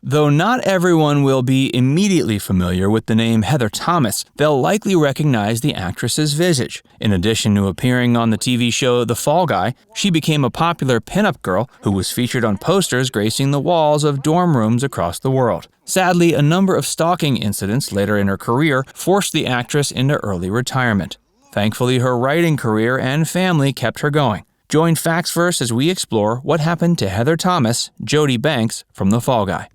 Though not everyone will be immediately familiar with the name Heather Thomas, they'll likely recognize the actress's visage. In addition to appearing on the TV show The Fall Guy, she became a popular pinup girl who was featured on posters gracing the walls of dorm rooms across the world. Sadly, a number of stalking incidents later in her career forced the actress into early retirement. Thankfully, her writing career and family kept her going. Join Factsverse as we explore what happened to Heather Thomas, Jody Banks from The Fall Guy.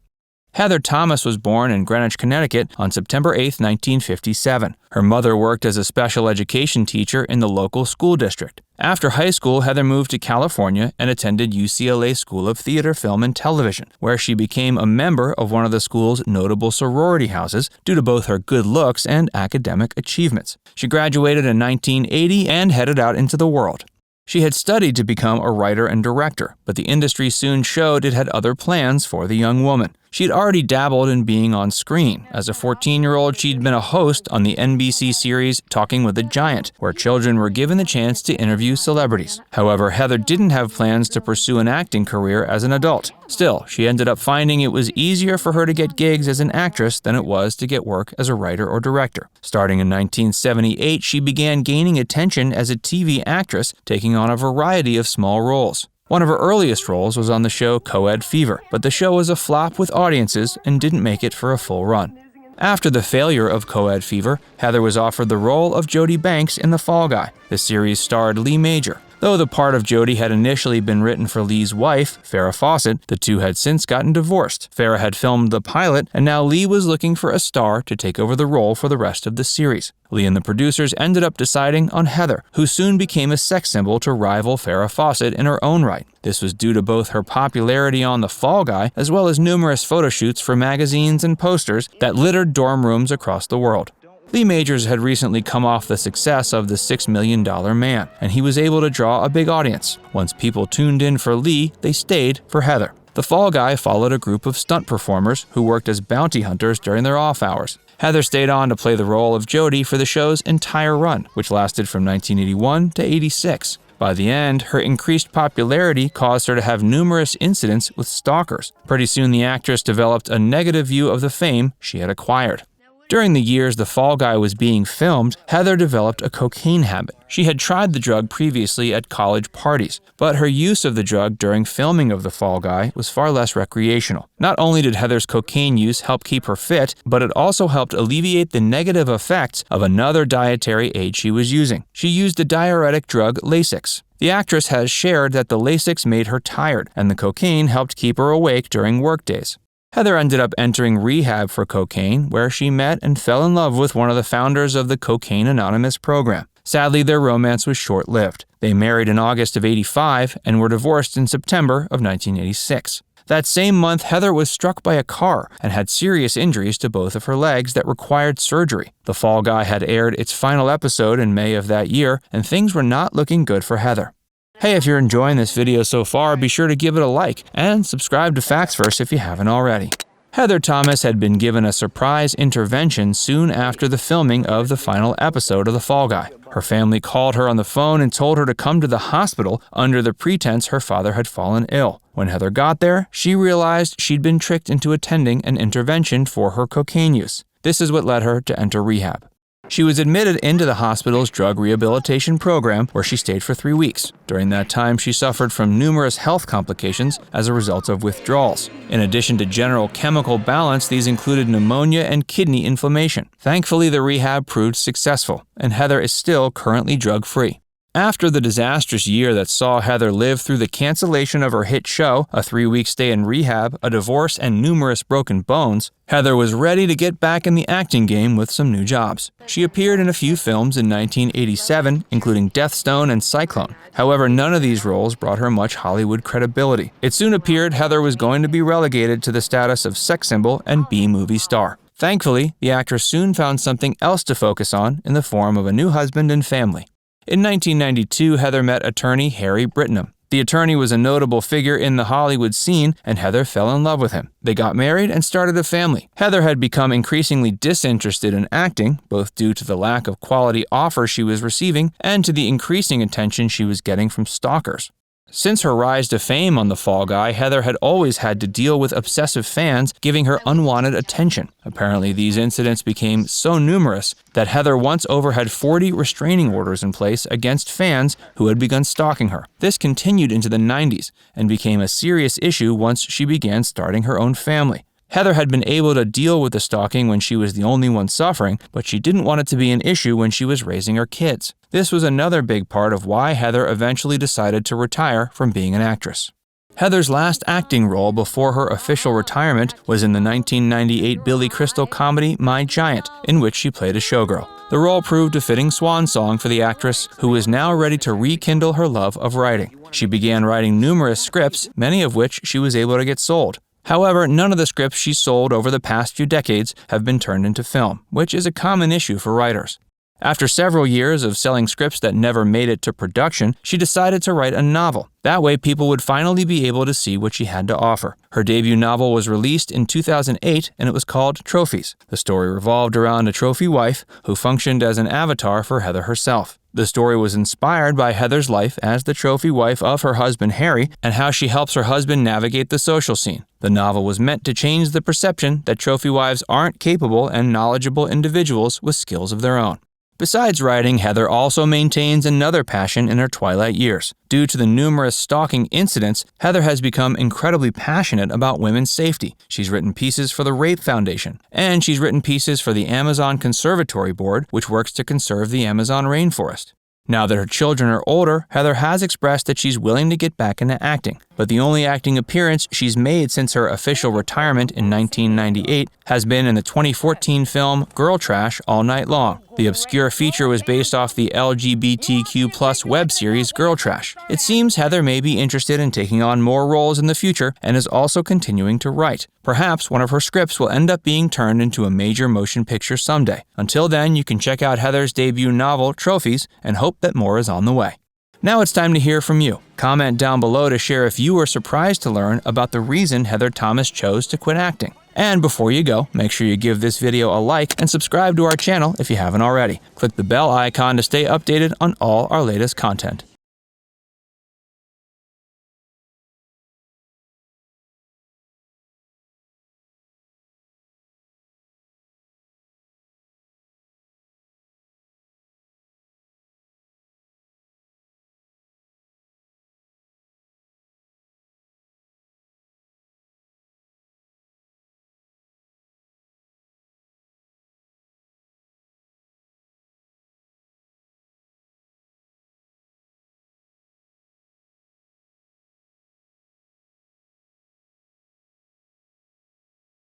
Heather Thomas was born in Greenwich, Connecticut on September 8, 1957. Her mother worked as a special education teacher in the local school district. After high school, Heather moved to California and attended UCLA School of Theater, Film, and Television, where she became a member of one of the school's notable sorority houses due to both her good looks and academic achievements. She graduated in 1980 and headed out into the world. She had studied to become a writer and director, but the industry soon showed it had other plans for the young woman. She'd already dabbled in being on screen. As a 14-year-old, she'd been a host on the NBC series Talking with a Giant, where children were given the chance to interview celebrities. However, Heather didn't have plans to pursue an acting career as an adult. Still, she ended up finding it was easier for her to get gigs as an actress than it was to get work as a writer or director. Starting in 1978, she began gaining attention as a TV actress, taking on a variety of small roles. One of her earliest roles was on the show Co-Ed Fever, but the show was a flop with audiences and didn't make it for a full run. After the failure of Co-Ed Fever, Heather was offered the role of Jody Banks in The Fall Guy. The series starred Lee Major. Though the part of Jody had initially been written for Lee's wife, Farrah Fawcett, the two had since gotten divorced. Farrah had filmed the pilot, and now Lee was looking for a star to take over the role for the rest of the series. Lee and the producers ended up deciding on Heather, who soon became a sex symbol to rival Farrah Fawcett in her own right. This was due to both her popularity on The Fall Guy, as well as numerous photo shoots for magazines and posters that littered dorm rooms across the world. Lee Majors had recently come off the success of The $6 Million Man, and he was able to draw a big audience. Once people tuned in for Lee, they stayed for Heather. The Fall Guy followed a group of stunt performers who worked as bounty hunters during their off hours. Heather stayed on to play the role of Jody for the show's entire run, which lasted from 1981 to 86. By the end, her increased popularity caused her to have numerous incidents with stalkers. Pretty soon, the actress developed a negative view of the fame she had acquired. During the years The Fall Guy was being filmed, Heather developed a cocaine habit. She had tried the drug previously at college parties, but her use of the drug during filming of The Fall Guy was far less recreational. Not only did Heather's cocaine use help keep her fit, but it also helped alleviate the negative effects of another dietary aid she was using. She used the diuretic drug Lasix. The actress has shared that the Lasix made her tired, and the cocaine helped keep her awake during workdays. Heather ended up entering rehab for cocaine, where she met and fell in love with one of the founders of the Cocaine Anonymous program. Sadly, their romance was short-lived. They married in August of '85 and were divorced in September of 1986. That same month, Heather was struck by a car and had serious injuries to both of her legs that required surgery. The Fall Guy had aired its final episode in May of that year, and things were not looking good for Heather. Hey, if you're enjoying this video so far, be sure to give it a like and subscribe to Factsverse if you haven't already. Heather Thomas had been given a surprise intervention soon after the filming of the final episode of The Fall Guy. Her family called her on the phone and told her to come to the hospital under the pretense her father had fallen ill. When Heather got there, she realized she'd been tricked into attending an intervention for her cocaine use. This is what led her to enter rehab. She was admitted into the hospital's drug rehabilitation program, where she stayed for 3 weeks. During that time, she suffered from numerous health complications as a result of withdrawals. In addition to general chemical balance, these included pneumonia and kidney inflammation. Thankfully, the rehab proved successful, and Heather is still currently drug-free. After the disastrous year that saw Heather live through the cancellation of her hit show, a 3-week stay in rehab, a divorce, and numerous broken bones, Heather was ready to get back in the acting game with some new jobs. She appeared in a few films in 1987, including Death Stone and Cyclone. However, none of these roles brought her much Hollywood credibility. It soon appeared Heather was going to be relegated to the status of sex symbol and B-movie star. Thankfully, the actress soon found something else to focus on in the form of a new husband and family. In 1992, Heather met attorney Harry Brittenham. The attorney was a notable figure in the Hollywood scene, and Heather fell in love with him. They got married and started a family. Heather had become increasingly disinterested in acting, both due to the lack of quality offers she was receiving and to the increasing attention she was getting from stalkers. Since her rise to fame on The Fall Guy, Heather had always had to deal with obsessive fans giving her unwanted attention. Apparently, these incidents became so numerous that Heather once had 40 restraining orders in place against fans who had begun stalking her. This continued into the 90s and became a serious issue once she began starting her own family. Heather had been able to deal with the stalking when she was the only one suffering, but she didn't want it to be an issue when she was raising her kids. This was another big part of why Heather eventually decided to retire from being an actress. Heather's last acting role before her official retirement was in the 1998 Billy Crystal comedy My Giant, in which she played a showgirl. The role proved a fitting swan song for the actress, who is now ready to rekindle her love of writing. She began writing numerous scripts, many of which she was able to get sold. However, none of the scripts she sold over the past few decades have been turned into film, which is a common issue for writers. After several years of selling scripts that never made it to production, she decided to write a novel. That way, people would finally be able to see what she had to offer. Her debut novel was released in 2008, and it was called Trophies. The story revolved around a trophy wife who functioned as an avatar for Heather herself. The story was inspired by Heather's life as the trophy wife of her husband Harry and how she helps her husband navigate the social scene. The novel was meant to change the perception that trophy wives aren't capable and knowledgeable individuals with skills of their own. Besides writing, Heather also maintains another passion in her twilight years. Due to the numerous stalking incidents, Heather has become incredibly passionate about women's safety. She's written pieces for the Rape Foundation, and she's written pieces for the Amazon Conservatory Board, which works to conserve the Amazon rainforest. Now that her children are older, Heather has expressed that she's willing to get back into acting, but the only acting appearance she's made since her official retirement in 1998 has been in the 2014 film Girl Trash All Night Long. The obscure feature was based off the LGBTQ+ web series Girl Trash. It seems Heather may be interested in taking on more roles in the future and is also continuing to write. Perhaps one of her scripts will end up being turned into a major motion picture someday. Until then, you can check out Heather's debut novel, Trophies, and hope that more is on the way. Now it's time to hear from you. Comment down below to share if you were surprised to learn about the reason Heather Thomas chose to quit acting. And before you go, make sure you give this video a like and subscribe to our channel if you haven't already. Click the bell icon to stay updated on all our latest content.